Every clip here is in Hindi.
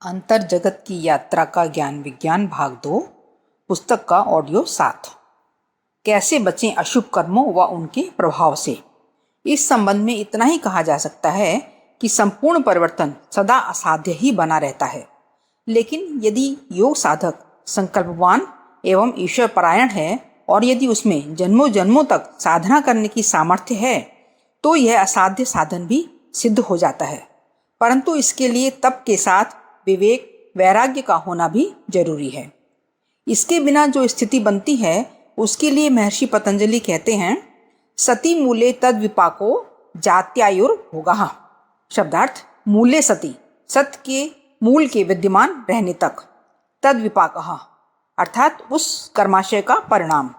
अंतर जगत की यात्रा का ज्ञान विज्ञान भाग 2 पुस्तक का ऑडियो 7। कैसे बचें अशुभ कर्मों व उनके प्रभाव से। इस संबंध में इतना ही कहा जा सकता है कि संपूर्ण परिवर्तन सदा असाध्य ही बना रहता है, लेकिन यदि योग साधक संकल्पवान एवं ईश्वर परायण है और यदि उसमें जन्मों जन्मों तक साधना करने की सामर्थ्य है तो यह असाध्य साधन भी सिद्ध हो जाता है। परंतु इसके लिए तप के साथ विवेक वैराग्य का होना भी जरूरी है। इसके बिना जो स्थिति बनती है उसके लिए महर्षि पतंजलि कहते हैं, सती मूले तद विपाको जात्यायुर्भोगः। शब्दार्थ, मूले सती, सत्य के मूल के विद्यमान रहने तक, तद विपाकः अर्थात उस कर्माशय का परिणाम,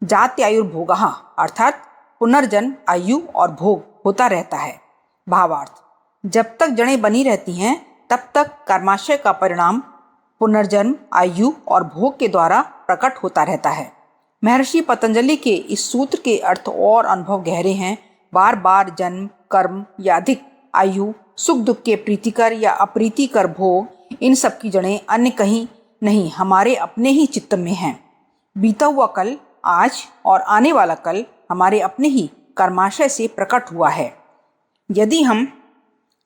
जात्यायुर्भोगः अर्थात पुनर्जन्म, आयु और भोग होता रहता है। भावार्थ, जब तक जड़ें बनी रहती हैं तब तक कर्माशय का परिणाम पुनर्जन्म, आयु और भोग के द्वारा प्रकट होता रहता है। महर्षि पतंजलि के इस सूत्र के अर्थ और अनुभव गहरे हैं। बार बार जन्म, कर्म या अधिक आयु, सुख दुख के प्रीतिकर या अप्रीतिकर भोग, इन सब की जड़ें अन्य कहीं नहीं हमारे अपने ही चित्त में हैं। बीता हुआ कल, आज और आने वाला कल हमारे अपने ही कर्माशय से प्रकट हुआ है। यदि हम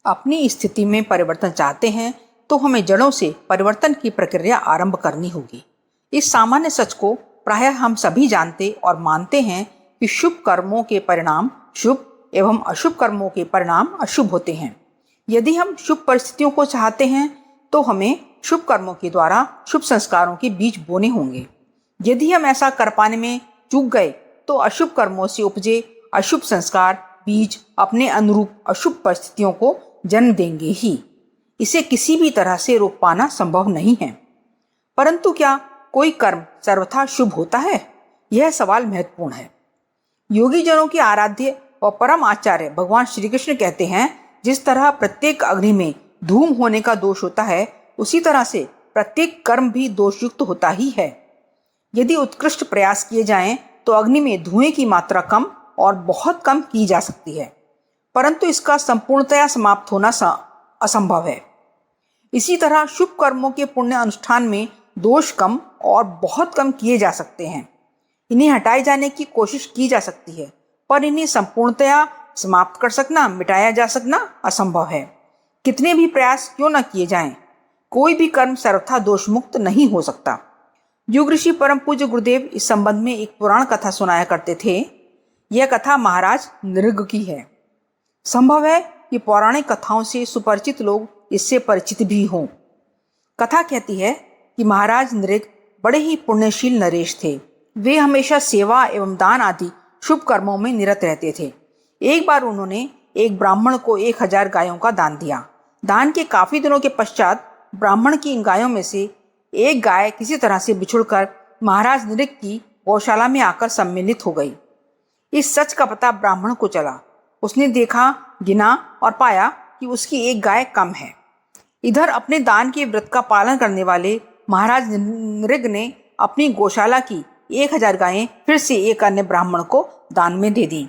अपनी स्थिति में परिवर्तन चाहते हैं तो हमें जड़ों से परिवर्तन की प्रक्रिया आरंभ करनी होगी। इस सामान्य सच को प्रायः हम सभी जानते और मानते हैं कि शुभ कर्मों के परिणाम शुभ एवं अशुभ कर्मों के परिणाम अशुभ होते हैं। यदि हम शुभ परिस्थितियों को चाहते हैं तो हमें शुभ कर्मों के द्वारा शुभ संस्कारों के बीज बोने होंगे। यदि हम ऐसा कर पाने में चूक गए तो अशुभ कर्मों से उपजे अशुभ संस्कार बीज अपने अनुरूप अशुभ परिस्थितियों को जन्म देंगे ही। इसे किसी भी तरह से रोक पाना संभव नहीं है। परंतु क्या कोई कर्म सर्वथा शुभ होता है? यह सवाल महत्वपूर्ण है। योगी जनों के आराध्य व परम आचार्य भगवान श्री कृष्ण कहते हैं, जिस तरह प्रत्येक अग्नि में धूम होने का दोष होता है, उसी तरह से प्रत्येक कर्म भी दोषयुक्त होता ही है। यदि उत्कृष्ट प्रयास किए जाएं तो अग्नि में धुएं की मात्रा कम और बहुत कम की जा सकती है, परंतु इसका संपूर्णतया समाप्त होना असंभव है। इसी तरह शुभ कर्मों के पुण्य अनुष्ठान में दोष कम और बहुत कम किए जा सकते हैं। इन्हें हटाए जाने की कोशिश की जा सकती है, पर इन्हें संपूर्णतया समाप्त कर सकना, मिटाया जा सकना असंभव है। कितने भी प्रयास क्यों न किए जाएं, कोई भी कर्म सर्वथा दोष मुक्त नहीं हो सकता। युग ऋषि परम पूज्य गुरुदेव इस संबंध में एक पुराण कथा सुनाया करते थे। यह कथा महाराज नृग की है। संभव है कि पौराणिक कथाओं से सुपरिचित लोग इससे परिचित भी हों। कथा कहती है कि महाराज नृग बड़े ही पुण्यशील नरेश थे। वे हमेशा सेवा एवं दान आदि शुभ कर्मों में निरत रहते थे। एक बार उन्होंने एक ब्राह्मण को 1000 गायों का दान दिया। दान के काफी दिनों के पश्चात ब्राह्मण की इन गायों में से एक गाय किसी तरह से बिछुड़कर महाराज नृग की गौशाला में आकर सम्मिलित हो गई। इस सच का पता ब्राह्मण को चला। उसने देखा, गिना और पाया कि उसकी एक गाय कम है। इधर अपने दान के व्रत का पालन करने वाले महाराज नृग ने अपनी गौशाला की 1000 गायें फिर से एक अन्य ब्राह्मण को दान में दे दी।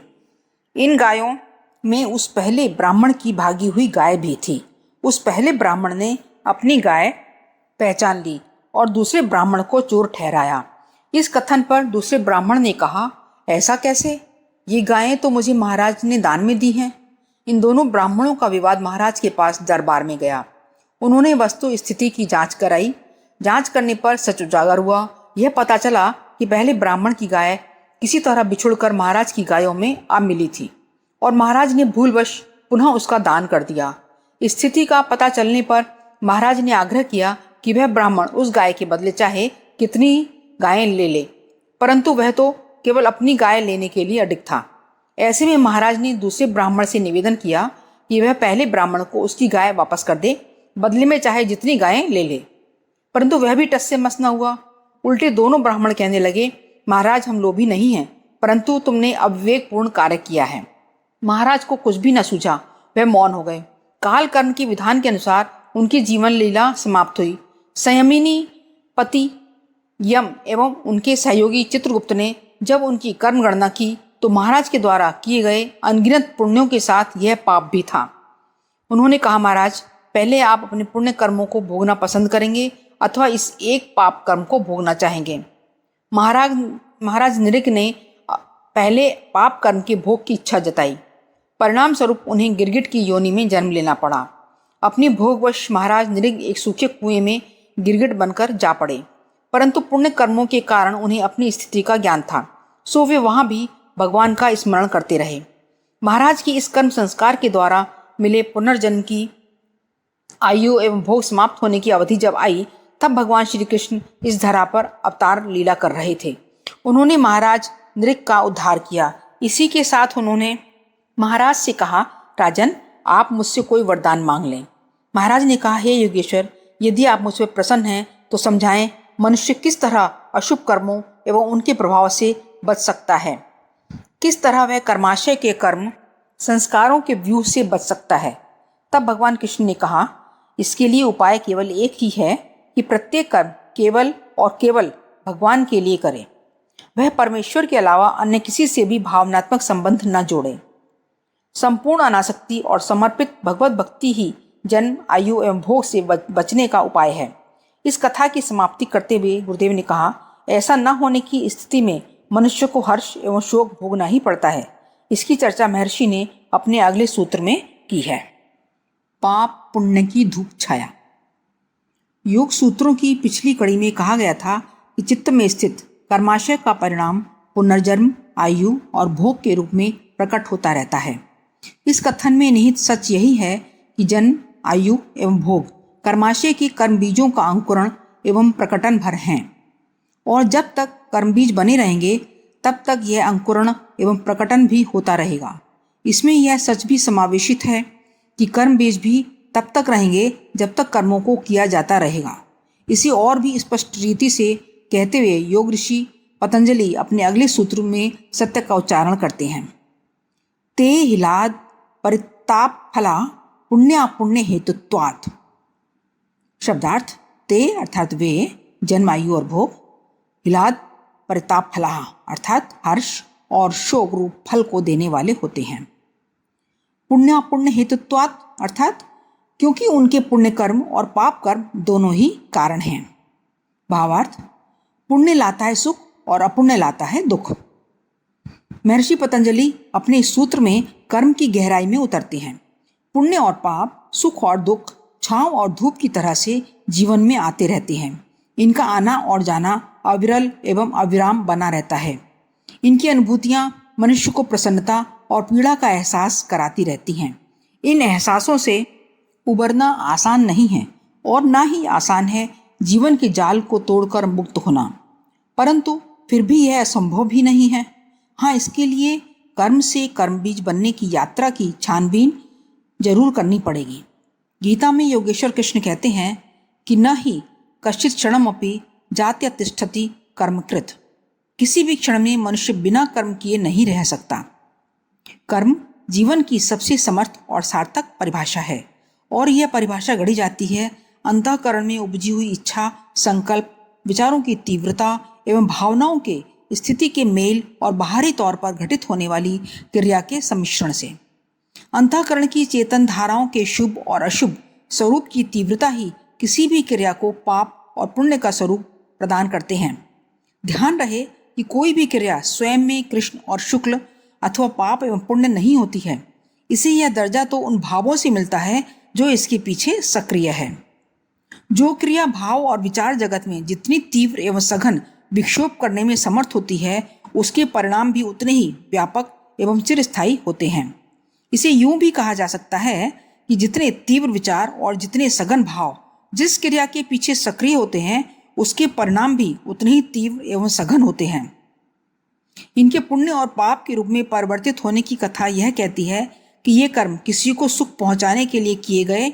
इन गायों में उस पहले ब्राह्मण की भागी हुई गाय भी थी। उस पहले ब्राह्मण ने अपनी गाय पहचान ली और दूसरे ब्राह्मण को चोर ठहराया। इस कथन पर दूसरे ब्राह्मण ने कहा, ऐसा कैसे? ये गायें तो मुझे महाराज ने दान में दी हैं। इन दोनों ब्राह्मणों का विवाद महाराज के पास दरबार में गया। उन्होंने वस्तु स्थिति की जांच कराई। जांच करने पर सच उजागर हुआ। यह पता चला कि पहले ब्राह्मण की गाय किसी तरह बिछुड़कर महाराज की गायों में आ मिली थी और महाराज ने भूलवश पुनः उसका दान कर दिया। स्थिति का पता चलने पर महाराज ने आग्रह किया कि वह ब्राह्मण उस गाय के बदले चाहे कितनी गायें ले ले, परंतु वह तो केवल अपनी गाय लेने के लिए अडिग था। ऐसे में महाराज ने दूसरे ब्राह्मण से निवेदन किया कि वह पहले ब्राह्मण को उसकी गाय वापस कर दे, बदले में चाहे जितनी गायें ले ले। परंतु वह भी टस से मस न हुआ। उल्टे दोनों ब्राह्मण कहने लगे, महाराज हम लोभी नहीं हैं, परंतु तुमने अविवेकपूर्ण कार्य किया है। महाराज को कुछ भी न सूझा। वह मौन हो गए। काल कर्म के विधान के अनुसार उनकी जीवन लीला समाप्त हुई। संयमिनी पति यम एवं उनके सहयोगी चित्रगुप्त ने जब उनकी कर्म गणना की तो महाराज के द्वारा किए गए अनगिनत पुण्यों के साथ यह पाप भी था। उन्होंने कहा, महाराज पहले आप अपने पुण्य कर्मों को भोगना पसंद करेंगे अथवा इस एक पाप कर्म को भोगना चाहेंगे। महाराज नृग ने पहले पाप कर्म के भोग की इच्छा जताई। परिणाम स्वरूप उन्हें गिरगिट की योनि में जन्म लेना पड़ा। अपनी भोगवश महाराज नृग एक सूखे कुएं में गिरगिट बनकर जा पड़े, परंतु पुण्य कर्मों के कारण उन्हें अपनी स्थिति का ज्ञान था, सो वे वहां भी भगवान का स्मरण करते रहे। महाराज की इस कर्म संस्कार के द्वारा मिले पुनर्जन्म की आयु एवं भोग समाप्त होने की अवधि जब आई, तब भगवान श्री कृष्ण इस धरा पर अवतार लीला कर रहे थे। उन्होंने महाराज नृग का उद्धार किया। इसी के साथ उन्होंने महाराज से कहा, राजन, आप मुझसे कोई वरदान मांग लें। महाराज ने कहा, हे योगेश्वर, यदि आप मुझ पर प्रसन्न हैं तो समझाएं मनुष्य किस तरह अशुभ कर्मों एवं उनके प्रभाव से बच सकता है, किस तरह वह कर्माशय के कर्म संस्कारों के व्यूह से बच सकता है। तब भगवान कृष्ण ने कहा, इसके लिए उपाय केवल एक ही है कि प्रत्येक कर्म केवल और केवल भगवान के लिए करें। वह परमेश्वर के अलावा अन्य किसी से भी भावनात्मक संबंध न जोड़े। संपूर्ण अनासक्ति और समर्पित भगवत भक्ति ही जन्म, आयु एवं भोग से बचने का उपाय है। इस कथा की समाप्ति करते हुए गुरुदेव ने कहा, ऐसा न होने की स्थिति में मनुष्य को हर्ष एवं शोक भोगना ही पड़ता है। इसकी चर्चा महर्षि ने अपने अगले सूत्र में की है। पाप पुण्य की धूप छाया। योग सूत्रों की पिछली कड़ी में कहा गया था कि चित्त में स्थित कर्माशय का परिणाम पुनर्जन्म, आयु और भोग के रूप में प्रकट होता रहता है। इस कथन में निहित सच यही है कि जन्म, आयु एवं भोग कर्माशय के कर्म बीजों का अंकुरण एवं प्रकटन भर हैं, और जब तक कर्म बीज बने रहेंगे तब तक यह अंकुरण एवं प्रकटन भी होता रहेगा। इसमें यह सच भी समावेशित है कि कर्म बीज भी तब तक रहेंगे जब तक कर्मों को किया जाता रहेगा। इसे और भी स्पष्ट रीति से कहते हुए योग ऋषि पतंजलि अपने अगले सूत्र में सत्य का उच्चारण करते हैं। ते हिलाद परिताप फला पुण्यापुण्य हेतुत्वात्। शब्दार्थ, ते अर्थात वे, जन्म, आयु और भोग, हिलाद परिताप फला अर्थात हर्ष और शोक रूप फल को देने वाले होते हैं। पुण्यापुण्य हेतुत्वात् अर्थात क्योंकि उनके पुण्य कर्म और पाप कर्म दोनों ही कारण हैं। भावार्थ, पुण्य लाता है सुख और अपुण्य लाता है दुख। महर्षि पतंजलि अपने इस सूत्र में कर्म की गहराई में उतरते हैं। पुण्य और पाप, सुख और दुख छांव और धूप की तरह से जीवन में आते रहते हैं। इनका आना और जाना अविरल एवं अविराम बना रहता है। इनकी अनुभूतियां मनुष्य को प्रसन्नता और पीड़ा का एहसास कराती रहती हैं। इन एहसासों से उबरना आसान नहीं है और ना ही आसान है जीवन के जाल को तोड़कर मुक्त होना, परंतु फिर भी यह असंभव भी नहीं है। हाँ, इसके लिए कर्म से कर्म बीज बनने की यात्रा की छानबीन जरूर करनी पड़ेगी। गीता में योगेश्वर कृष्ण कहते हैं कि न ही कश्चित क्षणमपि जात्य तिष्ठति कर्मकृत। किसी भी क्षण में मनुष्य बिना कर्म किए नहीं रह सकता। कर्म जीवन की सबसे समर्थ और सार्थक परिभाषा है, और यह परिभाषा गढ़ी जाती है अंतःकरण में उपजी हुई इच्छा, संकल्प, विचारों की तीव्रता एवं भावनाओं के स्थिति के मेल और बाहरी तौर पर घटित होने वाली क्रिया के सम्मिश्रण से। अंतःकरण की चेतन धाराओं के शुभ और अशुभ स्वरूप की तीव्रता ही किसी भी क्रिया को पाप और पुण्य का स्वरूप प्रदान करते हैं। ध्यान रहे कि कोई भी क्रिया स्वयं में कृष्ण और शुक्ल अथवा पाप एवं पुण्य नहीं होती है। इसे यह दर्जा तो उन भावों से मिलता है जो इसके पीछे सक्रिय है। जो क्रिया भाव और विचार जगत में जितनी तीव्र एवं सघन विक्षोभ करने में समर्थ होती है, उसके परिणाम भी उतने ही व्यापक एवं चिरस्थायी होते हैं। इसे यूं भी कहा जा सकता है कि जितने तीव्र विचार और जितने सघन भाव जिस क्रिया के पीछे सक्रिय होते हैं, उसके परिणाम भी उतने ही तीव्र एवं सघन होते हैं। इनके पुण्य और पाप के रूप में परिवर्तित होने की कथा यह कहती है कि ये कर्म किसी को सुख पहुंचाने के लिए किए गए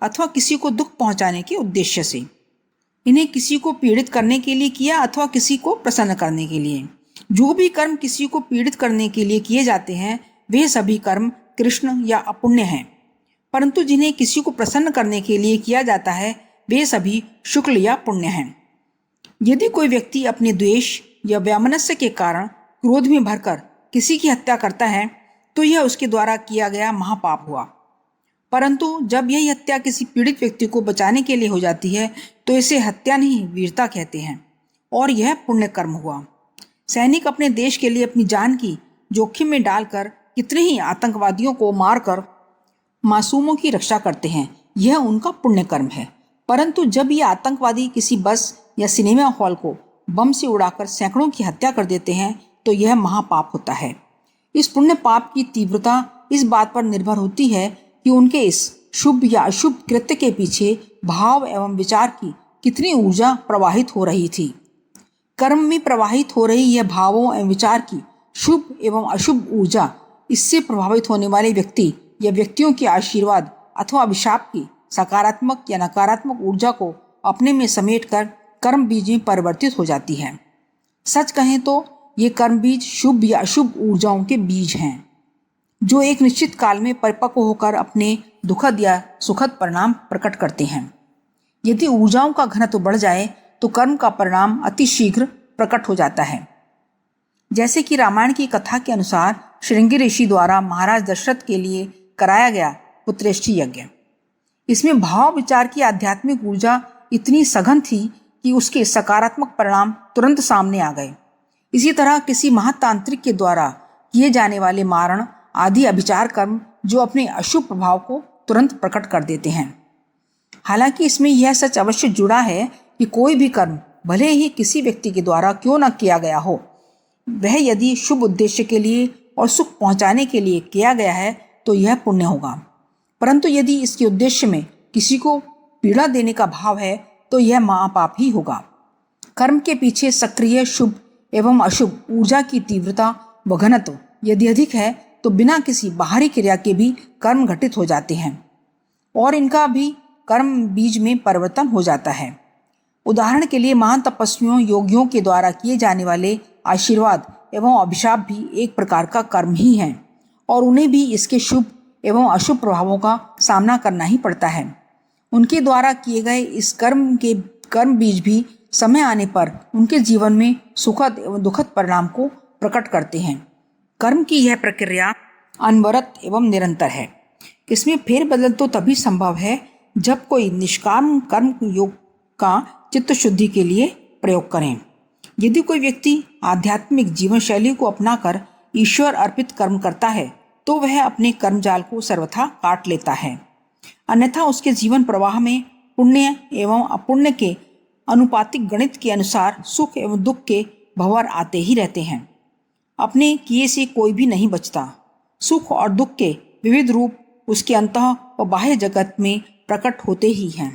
अथवा किसी को दुख पहुंचाने के उद्देश्य से। इन्हें किसी को पीड़ित करने के लिए किया अथवा किसी को प्रसन्न करने के लिए। जो भी कर्म किसी को पीड़ित करने के लिए किए जाते हैं, वे सभी कर्म कृष्ण या अपुण्य हैं, परंतु जिन्हें किसी को प्रसन्न करने के लिए किया जाता है, वे सभी शुक्ल या पुण्य हैं। यदि कोई व्यक्ति अपने द्वेष या वैमनस्य के कारण क्रोध में भरकर किसी की हत्या करता है, तो यह उसके द्वारा किया गया महापाप हुआ। परंतु जब यही हत्या किसी पीड़ित व्यक्ति को बचाने के लिए हो जाती है तो इसे हत्या नहीं वीरता कहते हैं, और यह पुण्य कर्म हुआ। सैनिक अपने देश के लिए अपनी जान की जोखिम में डालकर कितने ही आतंकवादियों को मारकर मासूमों की रक्षा करते हैं, यह उनका पुण्य कर्म है। परंतु जब ये आतंकवादी किसी बस या सिनेमा हॉल को बम से उड़ाकर सैकड़ों की हत्या कर देते हैं तो यह महापाप होता है। इस पुण्य पाप की तीव्रता इस बात पर निर्भर होती है कि उनके इस शुभ या अशुभ कृत्य के पीछे भाव एवं विचार की कितनी ऊर्जा प्रवाहित हो रही थी। कर्म में प्रवाहित हो रही यह भावों एवं विचार की शुभ एवं अशुभ ऊर्जा, इससे प्रभावित होने वाले व्यक्ति या व्यक्तियों के आशीर्वाद अथवा अभिशाप की सकारात्मक या नकारात्मक ऊर्जा को अपने में समेटकर कर्म बीज में परिवर्तित हो जाती है। सच कहें तो ये कर्म बीज शुभ या अशुभ ऊर्जाओं के बीज हैं, जो एक निश्चित काल में परिपक्व होकर अपने दुखद या सुखद परिणाम प्रकट करते हैं। यदि ऊर्जाओं का घनत्व बढ़ जाए तो कर्म का परिणाम अति शीघ्र प्रकट हो जाता है। जैसे कि रामायण की कथा के अनुसार श्रृंगी ऋषि द्वारा महाराज दशरथ के लिए कराया गया पुत्रेष्टि यज्ञ। इसमें भाव विचार की आध्यात्मिक ऊर्जा इतनी सघन थी कि उसके सकारात्मक परिणाम तुरंत सामने आ गए। इसी तरह किसी महातांत्रिक के द्वारा किए जाने वाले मारण आदि अभिचार कर्म जो अपने अशुभ प्रभाव को तुरंत प्रकट कर देते हैं। हालांकि इसमें यह सच अवश्य जुड़ा है कि कोई भी कर्म भले ही किसी व्यक्ति के द्वारा क्यों न किया गया हो, वह यदि शुभ उद्देश्य के लिए और सुख पहुंचाने के लिए किया गया है तो यह पुण्य होगा। परंतु यदि इसके उद्देश्य में किसी को पीड़ा देने का भाव है तो यह महापाप ही होगा। कर्म के पीछे सक्रिय शुभ एवं अशुभ ऊर्जा की तीव्रता व घनत्व यदि अधिक है तो बिना किसी बाहरी क्रिया के भी कर्म घटित हो जाते हैं और इनका भी कर्म बीज में परिवर्तन हो जाता है। उदाहरण के लिए महान तपस्वियों योगियों के द्वारा किए जाने वाले आशीर्वाद एवं अभिशाप भी एक प्रकार का कर्म ही हैं और उन्हें भी इसके शुभ एवं अशुभ प्रभावों का सामना करना ही पड़ता है। उनके द्वारा किए गए इस कर्म बीज भी समय आने पर उनके जीवन में सुखद एवं दुखद परिणाम को प्रकट करते हैं। कर्म की यह प्रक्रिया अनवरत एवं निरंतर है। इसमें फेरबदल तो तभी संभव है जब कोई निष्काम कर्म योग का चित्त शुद्धि के लिए प्रयोग करें। यदि कोई व्यक्ति आध्यात्मिक जीवन शैली को अपनाकर ईश्वर अर्पित कर्म करता है तो वह अपने कर्मजाल को सर्वथा काट लेता है, अन्यथा उसके जीवन प्रवाह में पुण्य एवं अपुण्य के अनुपातिक गणित के अनुसार सुख एवं दुख के भंवर आते ही रहते हैं। अपने किए से कोई भी नहीं बचता। सुख और दुख के विविध रूप उसके अंतः व बाह्य जगत में प्रकट होते ही हैं।